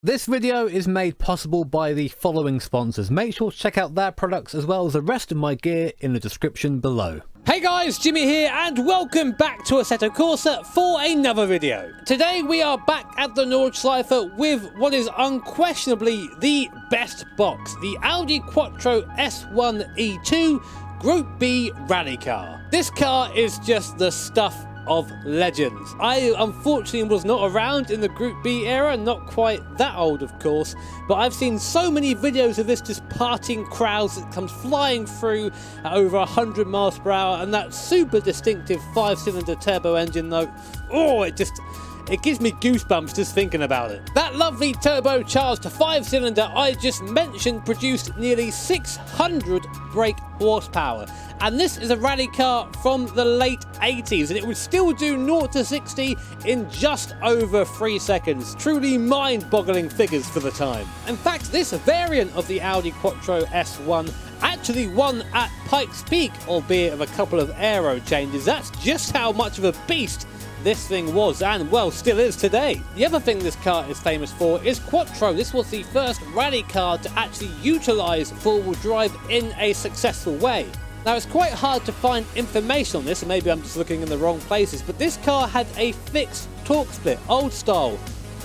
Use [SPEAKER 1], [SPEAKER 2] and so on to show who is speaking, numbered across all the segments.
[SPEAKER 1] This video is made possible by the following sponsors. Make sure to check out their products as well as the rest of my gear in the description below.
[SPEAKER 2] Hey guys, Jimmy here and welcome back to Assetto Corsa for another video. Today we are back at the Nordschleife with what is unquestionably the best box, the Audi Quattro S1 E2 Group B rally car. This car is just the stuff of legends. I unfortunately was not around in the Group B era, not quite that old of course, but I've seen so many videos of this just parting crowds that comes flying through at over 100 miles per hour, and that super distinctive 5-cylinder turbo engine though, oh, it gives me goosebumps just thinking about it. That lovely turbocharged 5-cylinder I just mentioned produced nearly 600 brake horsepower. And this is a rally car from the late 80s, and it would still do 0 to 60 in just over 3 seconds. Truly mind-boggling figures for the time. In fact, this variant of the Audi Quattro S1 actually won at Pikes Peak, albeit with a couple of aero changes. That's just how much of a beast this thing was, and well, still is today. The other thing this car is famous for is Quattro. This was the first rally car to actually utilise four-wheel drive in a successful way. Now, it's quite hard to find information on this, and maybe I'm just looking in the wrong places, but this car had a fixed torque split, old style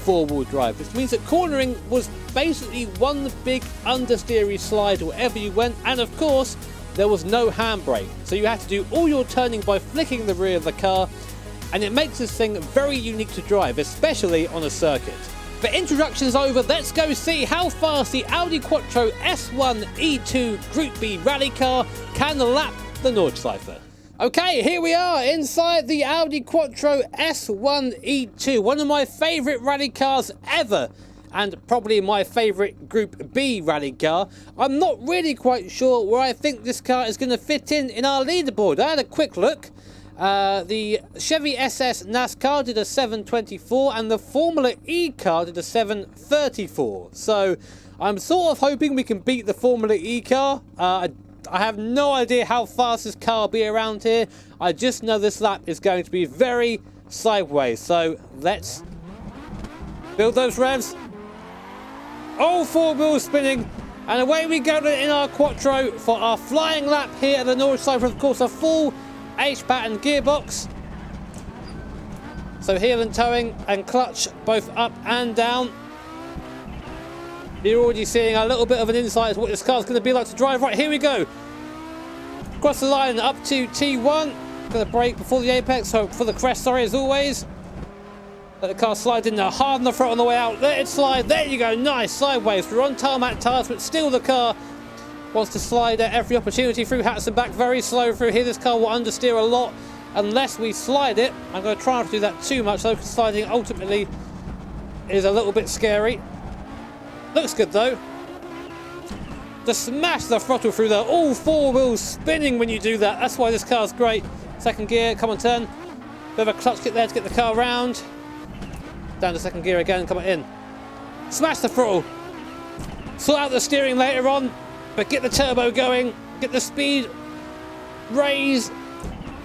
[SPEAKER 2] four-wheel drive, which means that cornering was basically one big understeery slide wherever you went, and of course, there was no handbrake. So you had to do all your turning by flicking the rear of the car, and it makes this thing very unique to drive, especially on a circuit. But introductions over, let's go see how fast the Audi Quattro S1 E2 Group B rally car can lap the Nordschleife. Okay, here we are inside the Audi Quattro S1 E2, one of my favourite rally cars ever, and probably my favourite Group B rally car. I'm not really quite sure where I think this car is going to fit in our leaderboard. I had a quick look. The Chevy SS NASCAR did a 724 and the Formula E car did a 734. So I'm sort of hoping we can beat the Formula E car. I have no idea how fast this car will be around here. I just know this lap is going to be very sideways. So let's build those revs. All four wheels spinning. And away we go in our Quattro for our flying lap here at the Nordschleife. Of course, a full H-pattern gearbox, so heel and towing and clutch both up and down. You're already seeing a little bit of an insight as to what this car's going to be like to drive. Right, here we go. Cross the line up to T1. Going to brake before the apex, so for the crest, sorry, as always. Let the car slide in there, hard on the front on the way out. Let it slide, there you go, nice, sideways. We're on tarmac tyres, but still the car wants to slide at every opportunity through hats and back, very slow through here. This car will understeer a lot unless we slide it. I'm going to try not to do that too much though, because sliding ultimately is a little bit scary. Looks good though. Just smash the throttle through there. All four wheels spinning when you do that. That's why this car's great. Second gear, come on, turn. Bit of a clutch kick there to get the car round. Down to second gear again, come on in. Smash the throttle. Sort out the steering later on. But get the turbo going, get the speed raised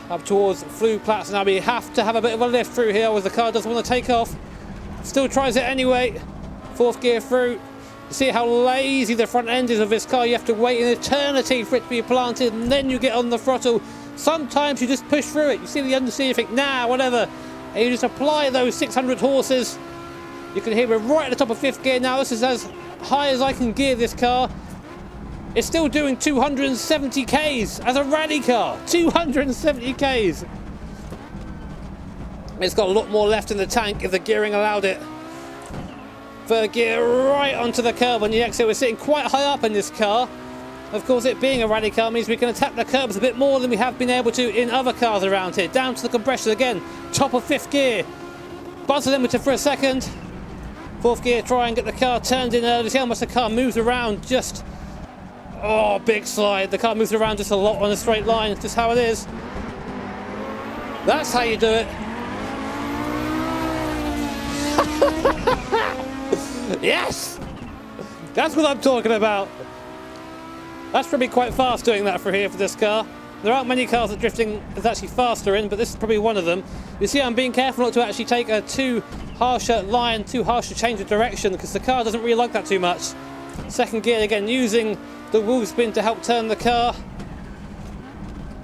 [SPEAKER 2] up towards flue plats. Now we have to have a bit of a lift through here, as the car doesn't want to take off. Still tries it anyway. Fourth gear through. You see how lazy the front end is of this car. You have to wait an eternity for it to be planted, and then you get on the throttle. Sometimes you just push through it. You see the understeer, you think, nah, whatever. And you just apply those 600 horses. You can hear we're right at the top of fifth gear now. This is as high as I can gear this car. It's still doing 270 Ks as a rally car. 270 Ks. It's got a lot more left in the tank if the gearing allowed it. Third gear right onto the curb on the exit. We're sitting quite high up in this car. Of course, it being a rally car means we can attack the curbs a bit more than we have been able to in other cars around here. Down to the compressor again. Top of fifth gear. Buzz the limiter for a second. Fourth gear, try and get the car turned in early. See how much the car moves around just... Oh, big slide. The car moves around just a lot on a straight line. It's just how it is. That's how you do it. Yes! That's what I'm talking about. That's probably quite fast doing that for here for this car. There aren't many cars that drifting is actually faster in, but this is probably one of them. You see, I'm being careful not to actually take a too harsher line, too harsh a change of direction, because the car doesn't really like that too much. Second gear again, using the wheel spin to help turn the car.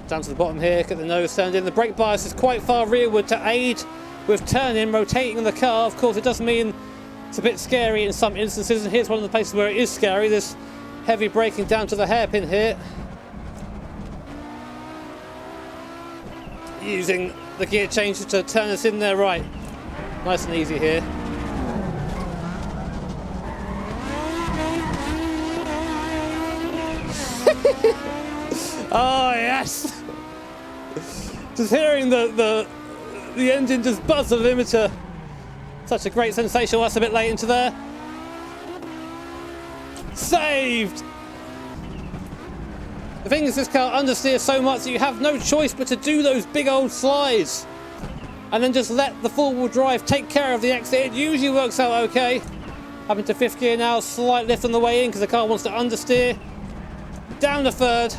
[SPEAKER 2] Down to the bottom here, get the nose turned in. The brake bias is quite far rearward to aid with turning, rotating the car. Of course, it does mean it's a bit scary in some instances, and here's one of the places where it is scary. This heavy braking down to the hairpin here. Using the gear change to turn us in there right. Nice and easy here. Oh yes! Just hearing the engine just buzz the limiter. Such a great sensation. Well, that's a bit late into there. Saved! The thing is, this car understeers so much that you have no choice but to do those big old slides. And then just let the four-wheel drive take care of the exit. It usually works out okay. Up into fifth gear now, slight lift on the way in because the car wants to understeer. Down the third,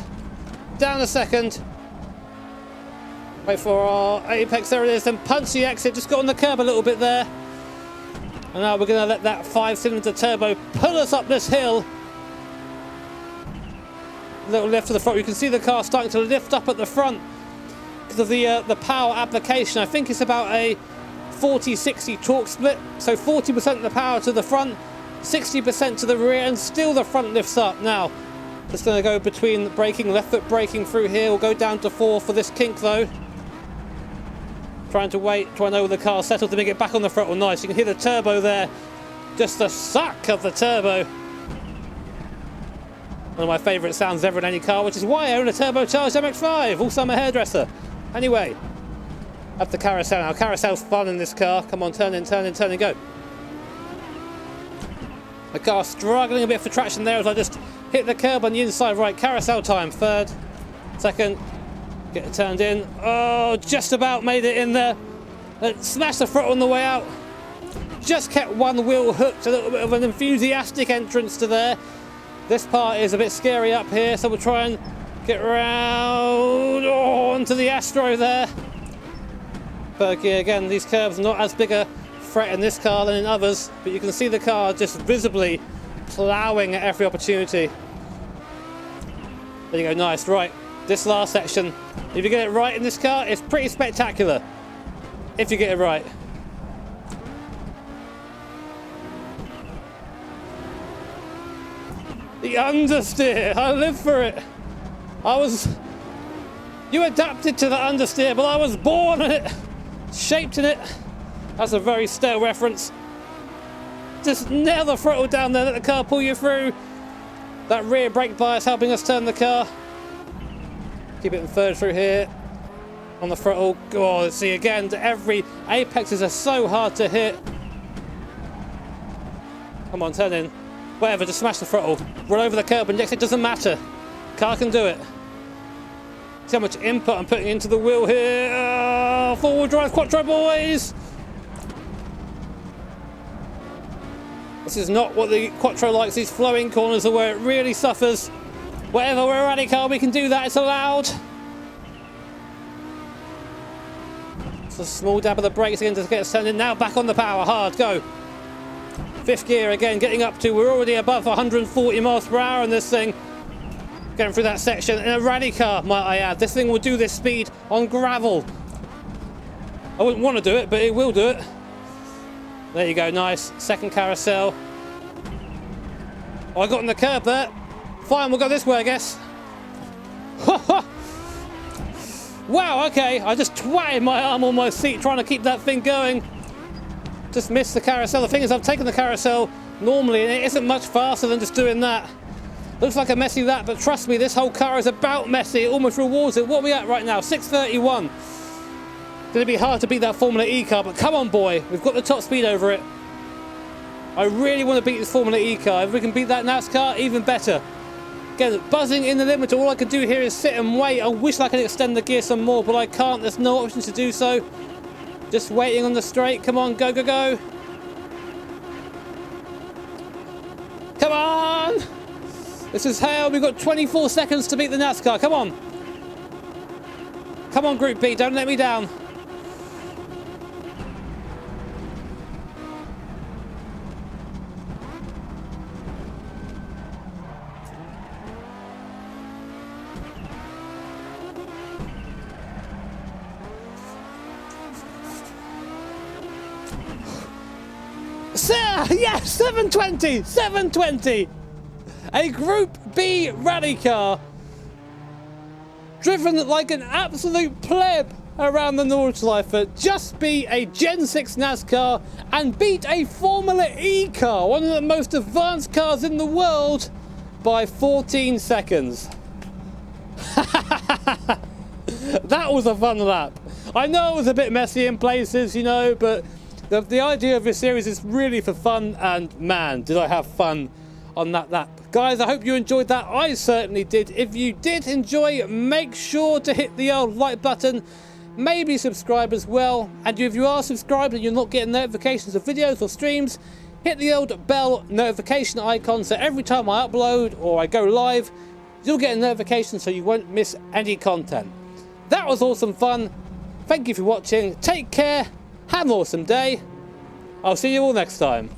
[SPEAKER 2] down the second. Wait for our apex, there it is, then punch the exit, just got on the curb a little bit there. And now we're going to let that 5-cylinder turbo pull us up this hill. A little lift to the front, you can see the car starting to lift up at the front because of the power application. I think it's about a 40-60 torque split, so 40% of the power to the front, 60% to the rear, and still the front lifts up. Now, just going to go between braking, left foot braking through here. We'll go down to 4 for this kink though. Trying to wait, trying to know where the car's settled to make it back on the throttle. Nice, you can hear the turbo there. Just the suck of the turbo. One of my favourite sounds ever in any car, which is why I own a turbocharged MX-5. Also, I'm a hairdresser. Anyway, up the carousel now. Carousel's fun in this car. Come on, turn in, turn in, turn in, go. The car's struggling a bit for traction there as I just hit the curb on the inside right. Carousel time. Third, second, get it turned in. Oh, just about made it in there. Smashed the throttle on the way out. Just kept one wheel hooked. A little bit of an enthusiastic entrance to there. This part is a bit scary up here, so we'll try and get round onto the Astro there. Third gear again. These curves are not as big a threat in this car than in others, but you can see the car just visibly ploughing at every opportunity. There you go, nice. Right, this last section, if you get it right in this car, it's pretty spectacular. If you get it right. The understeer, I live for it. You adapted to the understeer, but I was born in it, shaped in it. That's a very stale reference. Just nail the throttle down there, let the car pull you through. That rear brake bias helping us turn the car. Keep it in third through here. On the throttle. God, see again, every apexes are so hard to hit. Come on, turn in. Whatever, just smash the throttle. Run over the curb and next, it doesn't matter. Car can do it. See how much input I'm putting into the wheel here. Oh, four-wheel drive quattro, boys. This is not what the quattro likes. These flowing corners are where it really suffers. Whatever, we're a rally car, we can do that. It's allowed. It's a small dab of the brakes again to get us turned in. Now back on the power, hard, go. Fifth gear again, getting up to, we're already above 140 miles per hour in this thing. Going through that section in a rally car, might I add. This thing will do this speed on gravel. I wouldn't want to do it, but it will do it. There you go, nice. Second carousel. Oh, I got on the curb there. Fine, we'll go this way, I guess. Wow, okay. I just twatted my arm on my seat trying to keep that thing going. Just missed the carousel. The thing is, I've taken the carousel normally, and it isn't much faster than just doing that. Looks like a messy lap, but trust me, this whole car is about messy. It almost rewards it. What are we at right now? 6:31. Gonna be hard to beat that Formula E car, but come on, boy. We've got the top speed over it. I really want to beat this Formula E car. If we can beat that NASCAR, even better. Again, buzzing in the limiter. All I can do here is sit and wait. I wish I could extend the gear some more, but I can't. There's no option to do so. Just waiting on the straight. Come on, go, go, go. Come on. This is hell. We've got 24 seconds to beat the NASCAR. Come on. Come on, Group B. Don't let me down. Yeah, yeah, 720, 720. A Group B rally car driven like an absolute pleb around the Nordschleife. Just beat a Gen 6 NASCAR and beat a Formula E car, one of the most advanced cars in the world, by 14 seconds. That was a fun lap. I know it was a bit messy in places, you know, but the idea of this series is really for fun, and man, did I have fun on that lap. Guys, I hope you enjoyed that. I certainly did. If you did enjoy, make sure to hit the old like button, maybe subscribe as well, and if you are subscribed and you're not getting notifications of videos or streams, hit the old bell notification icon so every time I upload or I go live, you'll get a notification so you won't miss any content. That was awesome fun. Thank you for watching. Take care. Have an awesome day. I'll see you all next time.